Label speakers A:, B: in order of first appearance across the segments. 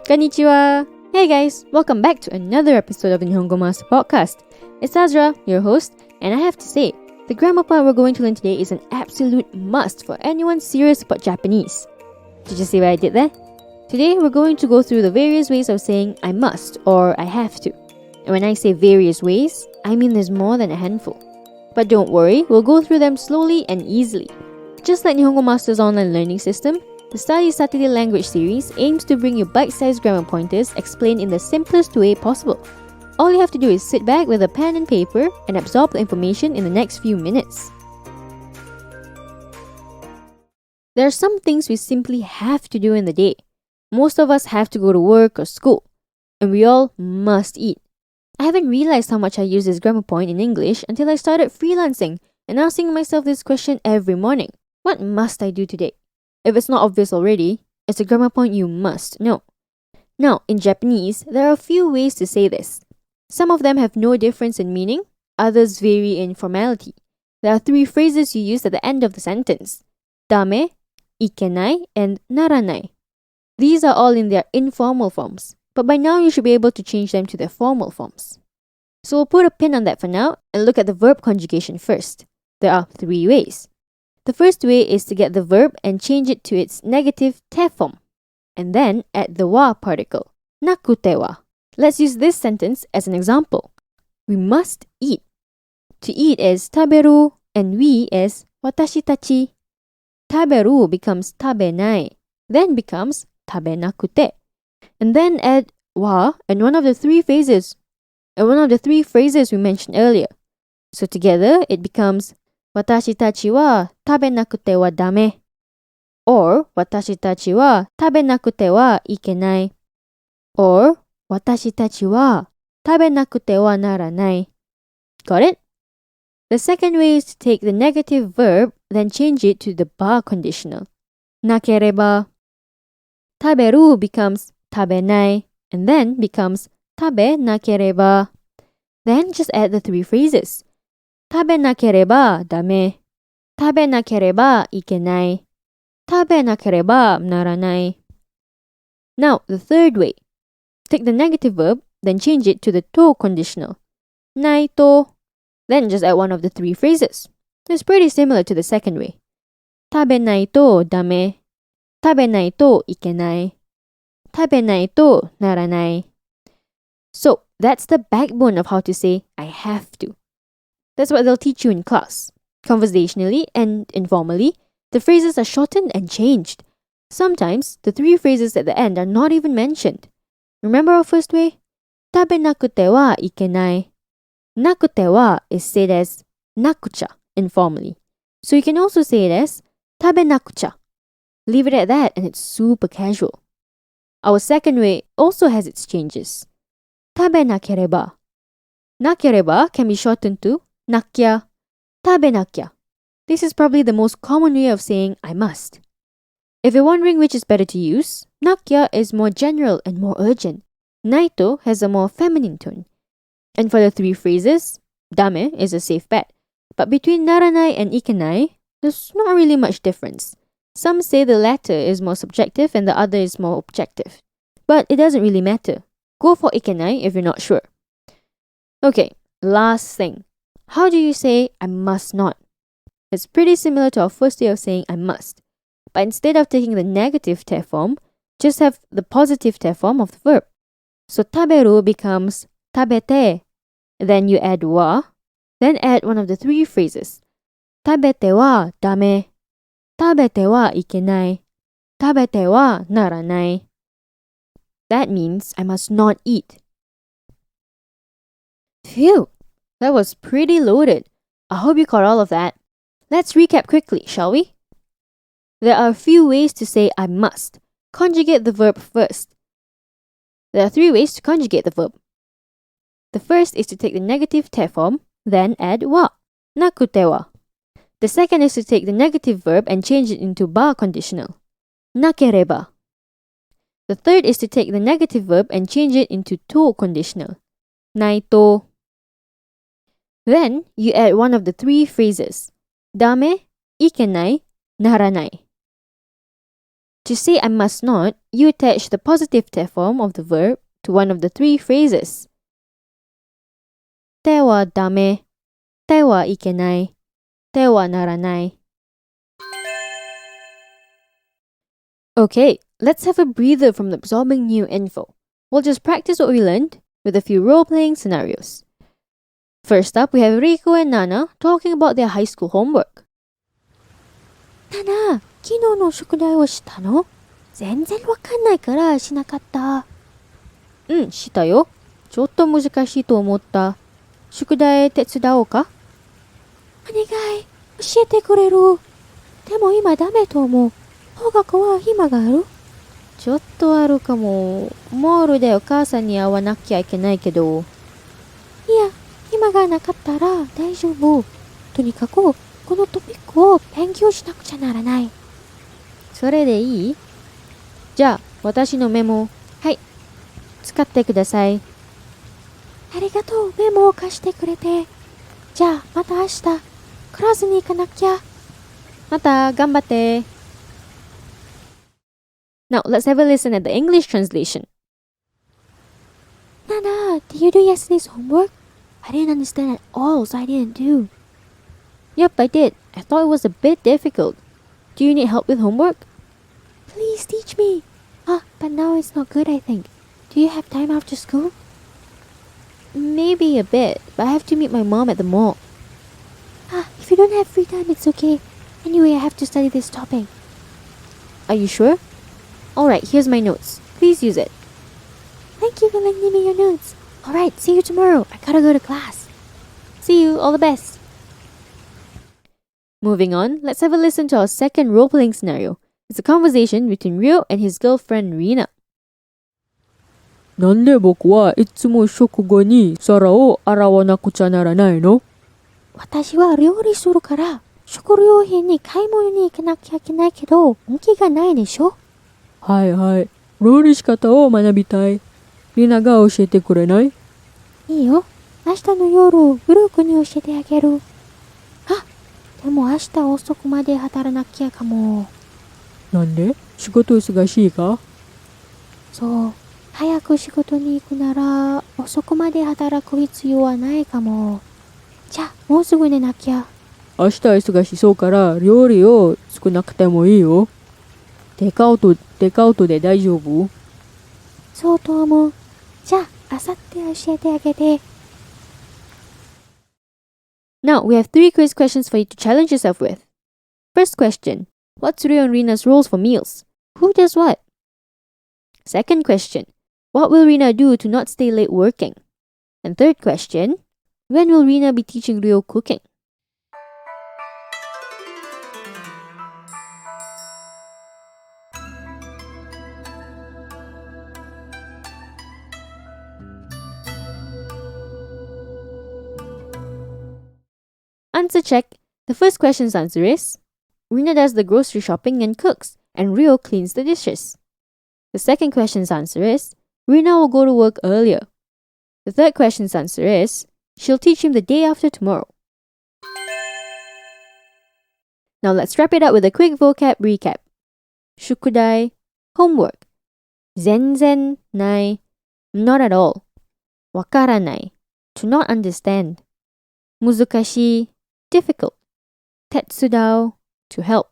A: Konnichiwa! Hey guys, welcome back to another episode of the Nihongo Master podcast. It's Azra, your host, and I have to say, the grammar part we're going to learn today is an absolute must for anyone serious about Japanese. Did you see what I did there? Today we're going to go through the various ways of saying I must or I have to. And when I say various ways, I mean there's more than a handful. But don't worry, we'll go through them slowly and easily. Just like Nihongo Master's online learning system, the Study Saturday Language series aims to bring you bite-sized grammar pointers explained in the simplest way possible. All you have to do is sit back with a pen and paper and absorb the information in the next few minutes. There are some things we simply have to do in the day. Most of us have to go to work or school, and we all must eat. I haven't realized how much I use this grammar point in English until I started freelancing and asking myself this question every morning. What must I do today? If it's not obvious already, it's a grammar point you must know. Now, in Japanese, there are a few ways to say this. Some of them have no difference in meaning, others vary in formality. There are 3 phrases you use at the end of the sentence: dame, ikenai, and naranai. These are all in their informal forms, but by now you should be able to change them to their formal forms. So we'll put a pin on that for now and look at the verb conjugation first. There are 3 ways. The first way is to get the verb and change it to its negative te form, and then add the wa particle, nakute wa. Let's use this sentence as an example. We must eat. To eat is taberu, and we is watashi tachi. Taberu becomes tabenai, then becomes tabenakute. And then add wa and one of the 3 phrases we mentioned earlier. So together it becomes watashi tachi wa tabenakute wa dame, or watashi tachi wa tabenakute wa ikenai, or watashi tachi wa tabenakute wa naranai. Got it? The second way is to take the negative verb, then change it to the ba conditional. Nakereba. Taberu becomes tabenai, and then becomes tabe nakereba. Then just add the 3 phrases. Tabe nakereba dame, tabe nakereba ikenai, tabe nakereba naranai. Now, the third way. Take the negative verb, then change it to the to conditional. Nai to. Then just add one of the 3 phrases. It's pretty similar to the second way. Tabe nai to dame, tabe nai to ikenai, tabe nai to naranai. So, that's the backbone of how to say I have to. That's what they'll teach you in class. Conversationally and informally, the phrases are shortened and changed. Sometimes, the 3 phrases at the end are not even mentioned. Remember our first way? Tabe nakute wa ikenai. Nakute wa is said as nakucha informally. So you can also say it as tabe nakucha. Leave it at that and it's super casual. Our second way also has its changes. Tabe nakereba. Nakereba can be shortened to nakya, tabe nakya. This is probably the most common way of saying I must. If you're wondering which is better to use, nakya is more general and more urgent. Naito has a more feminine tone. And for the 3 phrases, dame is a safe bet. But between naranai and ikenai, there's not really much difference. Some say the latter is more subjective and the other is more objective. But it doesn't really matter. Go for ikenai if you're not sure. Okay, last thing. How do you say I must not? It's pretty similar to our first way of saying I must. But instead of taking the negative te form, just have the positive te form of the verb. So taberu becomes tabete. Then you add wa. Then add one of the 3 phrases. Tabete wa dame. Tabete wa ikenai. Tabete wa naranai. That means I must not eat. Phew! That was pretty loaded. I hope you caught all of that. Let's recap quickly, shall we? There are a few ways to say I must. Conjugate the verb first. There are 3 ways to conjugate the verb. The first is to take the negative te form, then add wa, nakute wa. The second is to take the negative verb and change it into ba conditional, nakereba. The third is to take the negative verb and change it into to conditional, naito. Then, you add one of the 3 phrases, dame, ikenai, naranai. To say I must not, you attach the positive te form of the verb to one of the three phrases. てはダメ、てはいけない、てはならない。Okay, let's have a breather from absorbing new info. We'll just practice what we learned with a few role-playing scenarios. First up, we have Rico and Nana talking about their high school homework.
B: ナナ、昨日の宿題をしたの？全然わかんないからしなかった。
A: したよ。ちょっと難しいと思った。宿題手伝おうか？
B: お願い、教えてくれる？でも今ダメと思う。放学は暇がある？
A: ちょっとあるかも。モールでお母さんに会わなきゃいけないけど。
B: いや、暇がなかったら大丈夫。とにかく、このトピックを勉強しなくちゃならない。
A: それでいい？じゃあ、私のメモ、はい。使ってください。
B: ありがとう、メモを貸してくれて。じゃあ、また明日、クラスに行かなきゃ。
A: また、頑張って。Now, let's have a listen at the English translation.
B: Nana, did you do yesterday's homework? I didn't understand at all, so I didn't do.
A: Yep, I did. I thought it was a bit difficult. Do you need help with homework?
B: Please teach me. But now it's not good, I think. Do you have time after school?
A: Maybe a bit, but I have to meet my mom at the mall.
B: If you don't have free time, it's okay. Anyway, I have to study this topic.
A: Are you sure? Alright, here's my notes. Please use it.
B: Thank you for lending me your notes. Alright, see you tomorrow. I gotta go to class.
A: See you, all the best. Moving on, let's have a listen to our second role-playing scenario. It's a conversation between Ryo and his girlfriend Rina.
C: なんで僕はいつも食後に皿を洗わなくちゃならないの？
B: 私は料理するから、食料品に買い物に行かなきゃいけないけど、人気がないでしょ？
C: はいはい。料理仕方を学びたい。リナが教えてくれない？
B: いいよ。明日の夜、ブルークに教えてあげる。でも明日遅くまで働かなきゃかも。
C: なんで？仕事忙しいか？
B: そう。早く仕事に行くなら、遅くまで働く必要はないかも。じゃあ、もうすぐ寝なきゃ。
C: 明日忙しそうから料理を作らなくてもいいよ。テイクアウトで大丈夫？
B: そうと思う。じゃあ、明後日教えてあげて。
A: Now, we have 3 quiz questions for you to challenge yourself with. First question, what's Ryo and Rina's roles for meals? Who does what? Second question, what will Rina do to not stay late working? And third question, when will Rina be teaching Ryo cooking? Answer check. The first question's answer is Rina does the grocery shopping and cooks, and Ryo cleans the dishes. The second question's answer is Rina will go to work earlier. The third question's answer is she'll teach him the day after tomorrow. Now let's wrap it up with a quick vocab recap. Shukudai, homework. Zenzen nai, not at all. Wakaranai, to not understand. Muzukashi, difficult. Tetsudao, to help.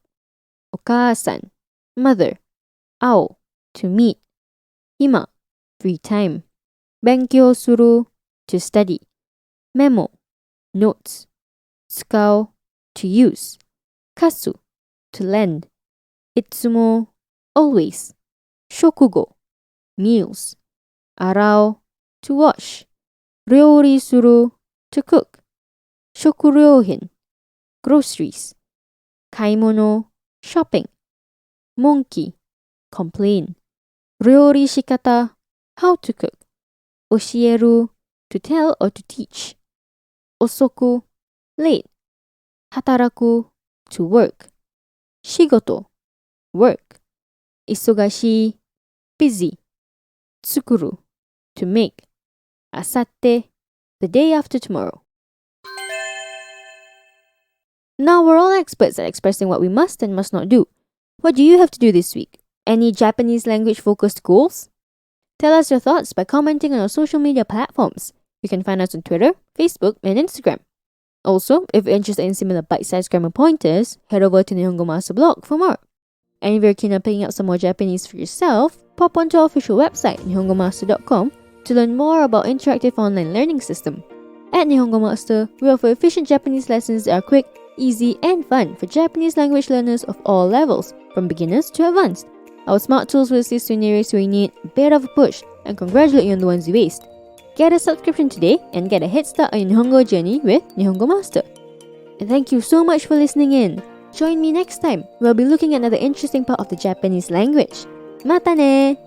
A: Okaasan, mother. Ao, to meet. Hima, free time. Benkyou suru, to study. Memo, notes. Tsukao, to use. Kasu, to lend. Itsumo, always. Shokugo, meals. Arao, to wash. Ryori suru, to cook. Shokuryohin, groceries. Kaimono, shopping. Monkey, complain. Ryori shikata, how to cook. Oshieru, to tell or to teach. Osoku, late. Hataraku, to work. Shigoto, work. Isogashi, busy. Tsukuru, to make. Asatte, the day after tomorrow. Now we're all experts at expressing what we must and must not do. What do you have to do this week? Any Japanese language focused goals? Tell us your thoughts by commenting on our social media platforms. You can find us on Twitter, Facebook, and Instagram. Also, if you're interested in similar bite-sized grammar pointers, head over to Nihongo Master blog for more. And if you're keen on picking up some more Japanese for yourself, pop onto our official website, nihongomaster.com, to learn more about interactive online learning system. At Nihongo Master, we offer efficient Japanese lessons that are quick, easy, and fun for Japanese language learners of all levels, from beginners to advanced. Our smart tools will assist you in areas where you need a bit of a push and congratulate you on the ones you aced. Get a subscription today and get a head start on your Nihongo journey with Nihongo Master. And thank you so much for listening in. Join me next time. We'll be looking at another interesting part of the Japanese language. Mata ne!